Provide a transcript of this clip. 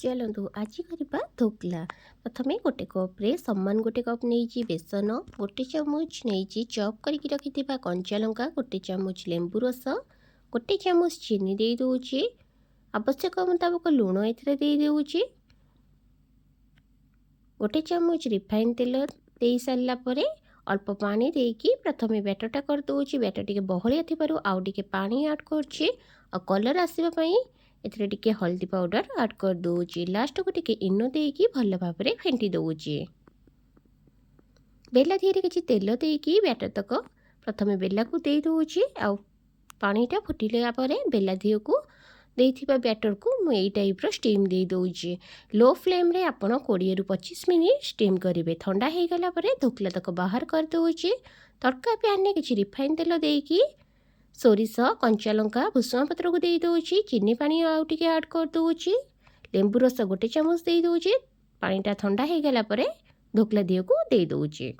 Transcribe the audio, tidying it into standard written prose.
चलतु आज करवा ढोकला। प्रथम गोटे कप्रे सामान गोटे कप नहीं बेसन, गोटे चामच नहीं चॉप करके रखि कंचा लंका, गोटे चामच लेंबू रस, गोटे चामच चीनी दे दूची, आवश्यक मुताबक लुण एदे, गोटे चामच रिफाइन तेल दे सारा पर अल्प पानी देकी प्रथम बैटरटा कर दूची। बैटर टी बहलिया थी आउ टे पानी ऐड कर कलर आसवाई एथे हल्दी पाउडर ऐड कर दूची। लास्ट को टिके इनो देकी भल भाव में फेंटी दूची। बेला धीरे किसी तेल देकी बैटर तक प्रथम बेला को दे दूची। आउ पानीटा फुटिला बेला धी को देथिबा बैटर को यही टाइप स्टीम दे दूची। लो फ्लेम रे आपण 20 रु 25 मिनिट स्टीम करेंगे। ठंडा हो गला ढोकला तक बाहर कर दूची। तड़का पैन में किसी रिफाइन तेल देकी सोरिष, कंचा लंका, भुसुंगा पत्र को दे दूची। चीनी पानी आउ टिके ऐड कर दूची। लेंबू रस गोटे चामच दे दूची। पानीटा ठंडा हो गला ढोकला दी को दे दूची।